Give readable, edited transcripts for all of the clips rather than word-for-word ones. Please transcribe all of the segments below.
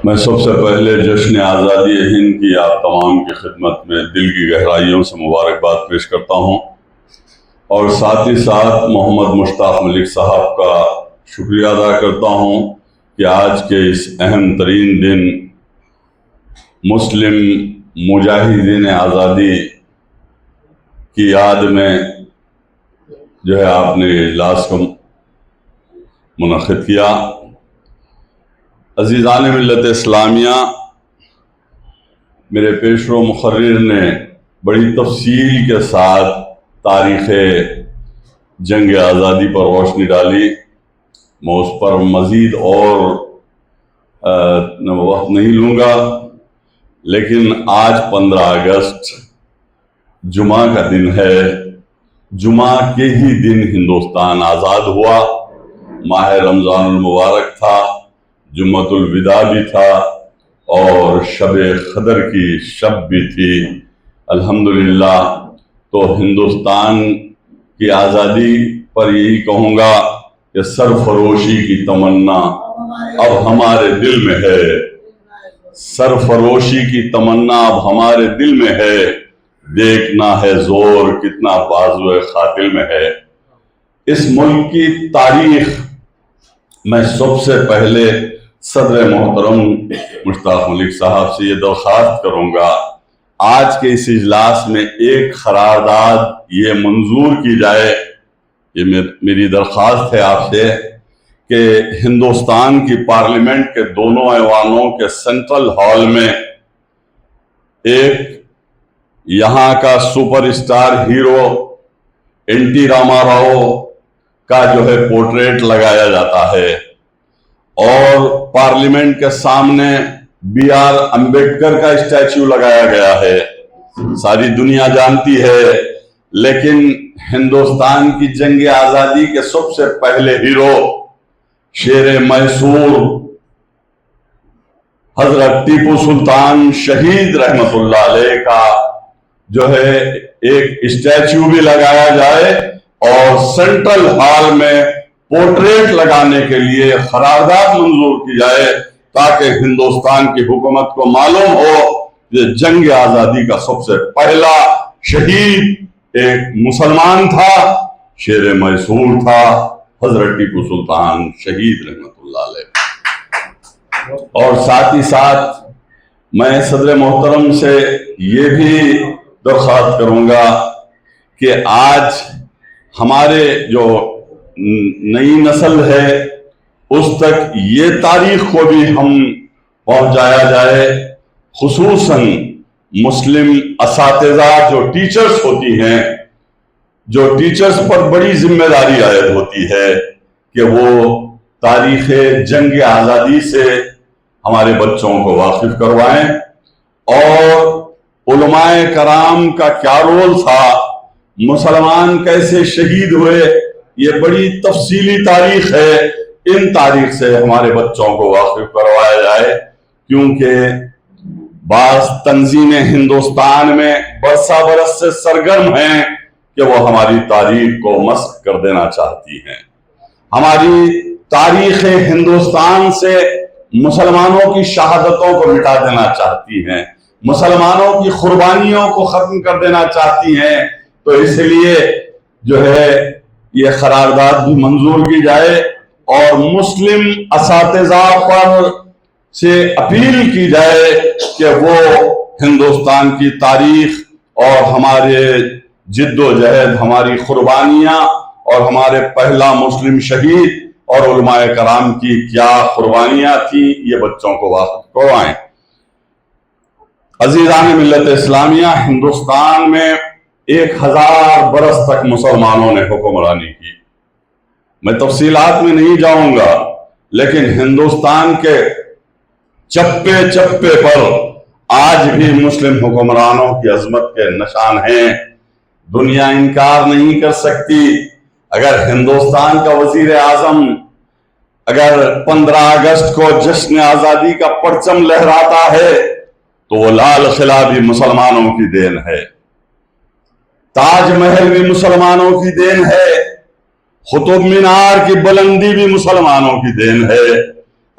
میں سب سے پہلے جشن آزادی ہند کی آپ تمام کی خدمت میں دل کی گہرائیوں سے مبارکباد پیش کرتا ہوں، اور ساتھ ہی ساتھ محمد مشتاق ملک صاحب کا شکریہ ادا کرتا ہوں کہ آج کے اس اہم ترین دن مسلم مجاہدین آزادی کی یاد میں جو ہے آپ نے اجلاس کو منعقد کیا۔ عزیزان ملت اسلامیہ، میرے پیشرو مقرر نے بڑی تفصیل کے ساتھ تاریخ جنگ آزادی پر روشنی ڈالی۔ میں اس پر مزید اور وقت نہیں لوں گا، لیکن آج 15 اگست جمعہ کا دن ہے۔ جمعہ کے ہی دن ہندوستان آزاد ہوا۔ ماہ رمضان المبارک تھا، جمعۃ الوداع بھی تھا، اور شب قدر کی شب بھی تھی۔ الحمدللہ۔ تو ہندوستان کی آزادی پر یہی کہوں گا کہ سرفروشی کی تمنا اب ہمارے دل میں ہے، سرفروشی کی تمنا اب ہمارے دل میں ہے، دیکھنا ہے زور کتنا بازو قاتل میں ہے۔ اس ملک کی تاریخ میں سب سے پہلے صدر محترم مشتاق ملک صاحب سے یہ درخواست کروں گا، آج کے اس اجلاس میں ایک قرارداد یہ منظور کی جائے، یہ میری درخواست ہے آپ سے، کہ ہندوستان کی پارلیمنٹ کے دونوں ایوانوں کے سینٹرل ہال میں ایک یہاں کا super star hero N T Rama Rao کا جو ہے پورٹریٹ لگایا جاتا ہے، اور پارلیمنٹ کے سامنے بی آر امبیڈکر کا اسٹیچو لگایا گیا ہے۔ ساری دنیا جانتی ہے، لیکن ہندوستان کی جنگ آزادی کے سب سے پہلے ہیرو شیر میسور حضرت ٹیپو سلطان شہید رحمت اللہ علیہ کا جو ہے ایک اسٹیچو بھی لگایا جائے، اور سینٹرل ہال میں پورٹریٹ لگانے کے لیے قرارداد منظور کی جائے، تاکہ ہندوستان کی حکومت کو معلوم ہو کہ جنگ آزادی کا سب سے پہلا شہید ایک مسلمان تھا، شیر میسور تھا، حضرت ٹیپو سلطان شہید رحمت اللہ علیہ۔ اور ساتھ ہی ساتھ میں صدر محترم سے یہ بھی درخواست کروں گا کہ آج ہمارے جو نئی نسل ہے اس تک یہ تاریخ کو بھی ہم پہنچایا جائے، خصوصاً مسلم اساتذہ جو ٹیچرز ہوتی ہیں، جو ٹیچرز پر بڑی ذمہ داری عائد ہوتی ہے کہ وہ تاریخ جنگ آزادی سے ہمارے بچوں کو واقف کروائیں، اور علماء کرام کا کیا رول تھا، مسلمان کیسے شہید ہوئے، یہ بڑی تفصیلی تاریخ ہے، ان تاریخ سے ہمارے بچوں کو واقف کروایا جائے، کیونکہ بعض تنظیمیں ہندوستان میں برسا برس سے سرگرم ہیں کہ وہ ہماری تاریخ کو مسخ کر دینا چاہتی ہیں، ہماری تاریخ ہندوستان سے مسلمانوں کی شہادتوں کو مٹا دینا چاہتی ہیں، مسلمانوں کی قربانیوں کو ختم کر دینا چاہتی ہیں۔ تو اس لیے جو ہے یہ قرارداد بھی منظور کی جائے، اور مسلم اساتذہ پر سے اپیل کی جائے کہ وہ ہندوستان کی تاریخ اور ہمارے جد و جہد، ہماری قربانیاں اور ہمارے پہلا مسلم شہید اور علماء کرام کی کیا قربانیاں تھیں، یہ بچوں کو واقف کروائیں۔ عزیزان ملت اسلامیہ، ہندوستان میں 1000 برس تک مسلمانوں نے حکمرانی کی۔ میں تفصیلات میں نہیں جاؤں گا، لیکن ہندوستان کے چپے چپے پر آج بھی مسلم حکمرانوں کی عظمت کے نشان ہیں، دنیا انکار نہیں کر سکتی۔ اگر ہندوستان کا وزیر اعظم اگر 15 اگست کو جشن آزادی کا پرچم لہراتا ہے تو وہ لال قلعہ بھی مسلمانوں کی دین ہے، تاج محل بھی مسلمانوں کی دین ہے، قطب مینار کی بلندی بھی مسلمانوں کی دین ہے۔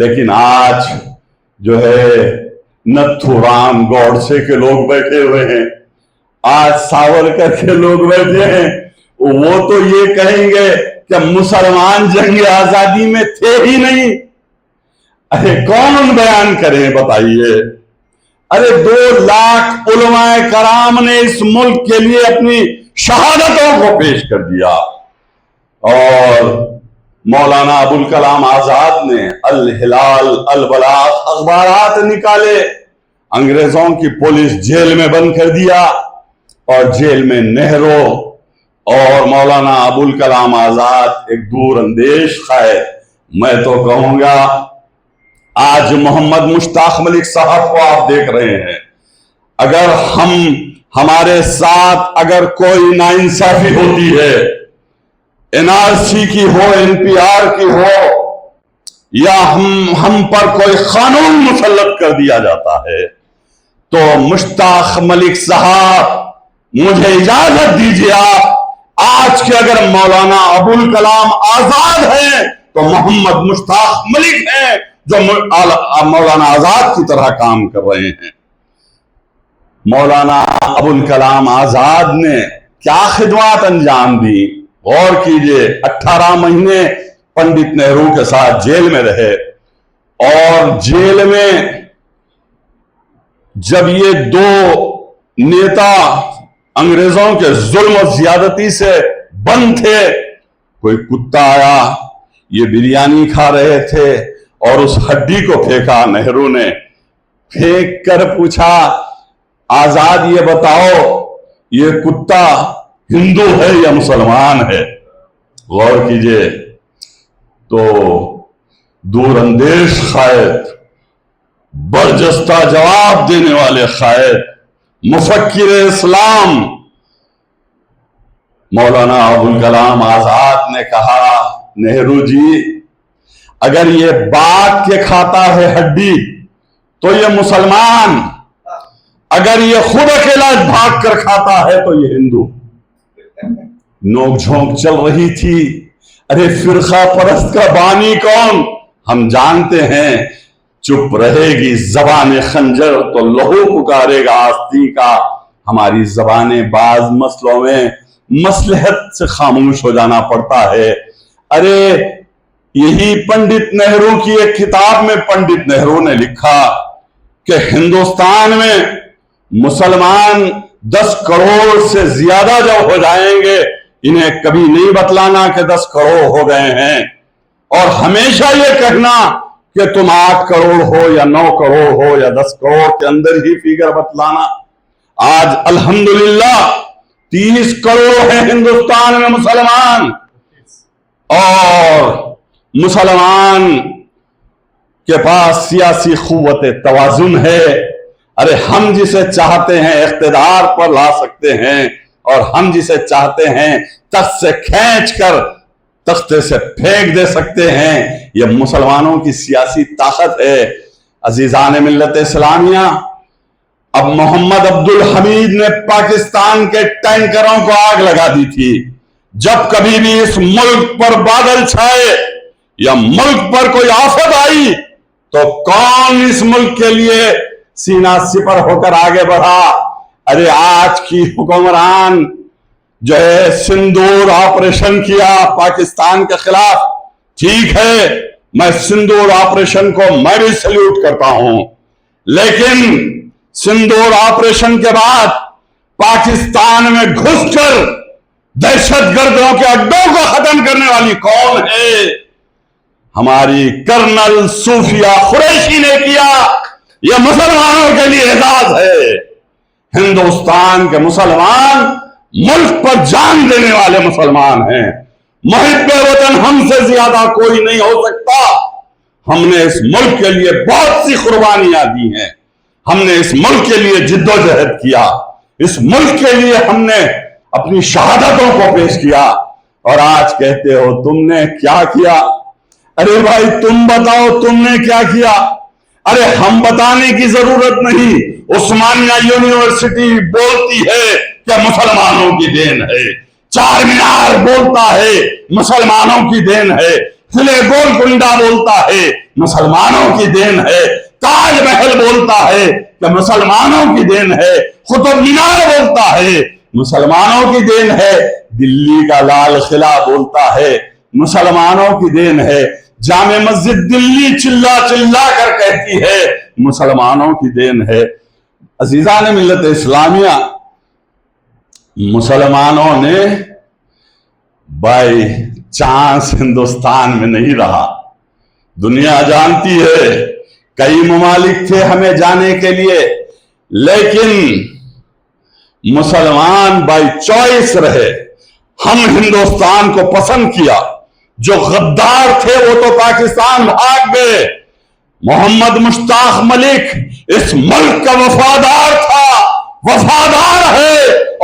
لیکن آج جو ہے نتھو رام گوڈسے کے لوگ بیٹھے ہوئے ہیں، آج ساورکر کے لوگ بیٹھے ہیں، وہ تو یہ کہیں گے کہ مسلمان جنگ آزادی میں تھے ہی نہیں۔ ارے کون بیان کریں بتائیے؟ ارے 2 لاکھ علماء کرام نے اس ملک کے لیے اپنی شہادتوں کو پیش کر دیا، اور مولانا ابوالکلام آزاد نے الہلال البلاغ اخبارات نکالے، انگریزوں کی پولیس جیل میں بند کر دیا، اور جیل میں نہرو اور مولانا ابوالکلام آزاد ایک دور اندیش قائد۔ میں تو کہوں گا آج محمد مشتاق ملک صاحب کو آپ دیکھ رہے ہیں، اگر ہمارے ساتھ اگر کوئی ناانصافی ہوتی ہے، NRC کی ہو، NPR کی ہو، یا ہم پر کوئی قانون مسلط کر دیا جاتا ہے، تو مشتاق ملک صاحب مجھے اجازت دیجیے، آج کے اگر مولانا ابوالکلام آزاد ہیں تو محمد مشتاق ملک ہیں جو مولانا آزاد کی طرح کام کر رہے ہیں۔ مولانا ابوالکلام آزاد نے کیا خدمات انجام دی؟ غور کیجئے، 18 مہینے پنڈت نہرو کے ساتھ جیل میں رہے، اور جیل میں جب یہ 2 نیتا انگریزوں کے ظلم و زیادتی سے بند تھے، کوئی کتا آیا، یہ بریانی کھا رہے تھے اور اس ہڈی کو پھینکا، نہرو نے پھینک کر پوچھا آزاد یہ بتاؤ یہ کتا ہندو ہے یا مسلمان ہے؟ غور کیجئے، تو دور اندیش قائد، برجستہ جواب دینے والے قائد، مفکر اسلام مولانا ابوالکلام آزاد نے کہا نہرو جی اگر یہ باغ کے کھاتا ہے ہڈی تو یہ مسلمان، اگر یہ خود اکیلا بھاگ کر کھاتا ہے تو یہ ہندو۔ نوک جھونک چل رہی تھی، ارے فرقہ پرست کا بانی کون؟ ہم جانتے ہیں، چپ رہے گی زبان خنجر تو لہو پکارے گا آستین کا۔ ہماری زبانیں بعض مسئلوں میں مصلحت سے خاموش ہو جانا پڑتا ہے۔ ارے یہی پنڈت نہرو کی ایک کتاب میں پنڈت نہرو نے لکھا کہ ہندوستان میں مسلمان 10 کروڑ سے زیادہ جب ہو جائیں گے انہیں کبھی نہیں بتلانا کہ 10 کروڑ ہو گئے ہیں، اور ہمیشہ یہ کہنا کہ تم 8 کروڑ ہو یا 9 کروڑ ہو یا 10 کروڑ کے اندر ہی فگر بتلانا۔ آج الحمدللہ 30 کروڑ ہیں ہندوستان میں مسلمان، اور مسلمان کے پاس سیاسی قوت توازن ہے۔ ارے ہم جسے چاہتے ہیں اقتدار پر لا سکتے ہیں، اور ہم جسے چاہتے ہیں تخت سے کھینچ کر تختے سے پھینک دے سکتے ہیں۔ یہ مسلمانوں کی سیاسی طاقت ہے۔ عزیزان ملت اسلامیہ، اب محمد عبدالحمید نے پاکستان کے ٹینکروں کو آگ لگا دی تھی۔ جب کبھی بھی اس ملک پر بادل چھائے یا ملک پر کوئی آفت آئی تو کون اس ملک کے لیے سینہ سپر ہو کر آگے بڑھا؟ ارے آج کی حکمران جو ہے سندور آپریشن کیا پاکستان کے خلاف، ٹھیک ہے، میں سندور آپریشن کو میں بھی سلیوٹ کرتا ہوں، لیکن سندور آپریشن کے بعد پاکستان میں گھس کر دہشت گردوں کے اڈوں کو ختم کرنے والی کون ہے؟ ہماری کرنل صوفیہ قریشی نے کیا۔ یہ مسلمانوں کے لیے اعزاز ہے۔ ہندوستان کے مسلمان ملک پر جان دینے والے مسلمان ہیں۔ محب وطن ہم سے زیادہ کوئی نہیں ہو سکتا۔ ہم نے اس ملک کے لیے بہت سی قربانیاں دی ہیں، ہم نے اس ملک کے لیے جد و جہد کیا، اس ملک کے لیے ہم نے اپنی شہادتوں کو پیش کیا، اور آج کہتے ہو تم نے کیا کیا؟ ارے بھائی تم بتاؤ تم نے کیا کیا؟ ارے ہم بتانے کی ضرورت نہیں، عثمانیہ یونیورسٹی بولتی ہے کہ مسلمانوں کی دین ہے، چار مینار بولتا ہے مسلمانوں کی دین ہے، قلعے گولکنڈہ بولتا ہے مسلمانوں کی دین ہے، تاج محل بولتا ہے کہ مسلمانوں کی دین ہے، قطب مینار بولتا ہے مسلمانوں کی دین ہے، دلی کا لال قلعہ بولتا ہے مسلمانوں کی دین ہے، جامع مسجد دلی چلا چلا کر کہتی ہے مسلمانوں کی دین ہے۔ عزیزان ملت اسلامیہ، مسلمانوں نے بائی چانس ہندوستان میں نہیں رہا، دنیا جانتی ہے کئی ممالک تھے ہمیں جانے کے لیے، لیکن مسلمان بائی چوائس رہے، ہم ہندوستان کو پسند کیا۔ جو غدار تھے وہ تو پاکستان بھاگ گئے، محمد مشتاق ملک اس ملک کا وفادار تھا، وفادار ہے،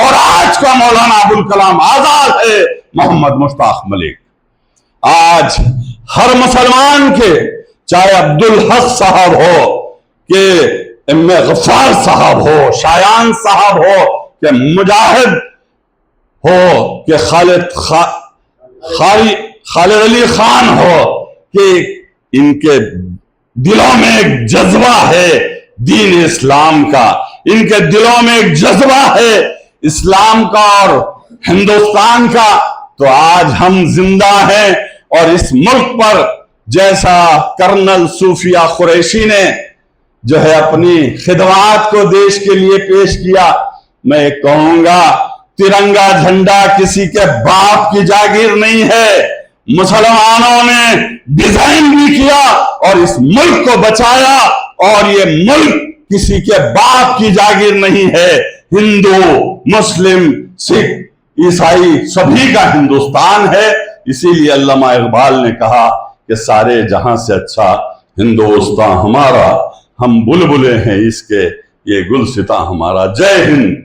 اور آج کا مولانا ابوالکلام آزاد ہے محمد مشتاق ملک۔ آج ہر مسلمان کے، چاہے عبدالحق صاحب ہو کہ ام غفار صاحب ہو، شایان صاحب ہو کہ مجاہد ہو کہ خالد علی خان ہو، کہ ان کے دلوں میں ایک جذبہ ہے دین اسلام کا، ان کے دلوں میں ایک جذبہ ہے اسلام کا اور ہندوستان کا، تو آج ہم زندہ ہیں۔ اور اس ملک پر جیسا کرنل صوفیہ قریشی نے جو ہے اپنی خدمات کو دیش کے لیے پیش کیا، میں کہوں گا ترنگا جھنڈا کسی کے باپ کی جاگیر نہیں ہے، مسلمانوں نے ڈیزائن بھی کیا اور اس ملک کو بچایا، اور یہ ملک کسی کے باپ کی جاگیر نہیں ہے، ہندو مسلم سکھ عیسائی سبھی کا ہندوستان ہے۔ اسی لیے علامہ اقبال نے کہا کہ سارے جہاں سے اچھا ہندوستان ہمارا، ہم بلبلیں ہیں اس کے، یہ گلستاں ہمارا۔ جے ہند۔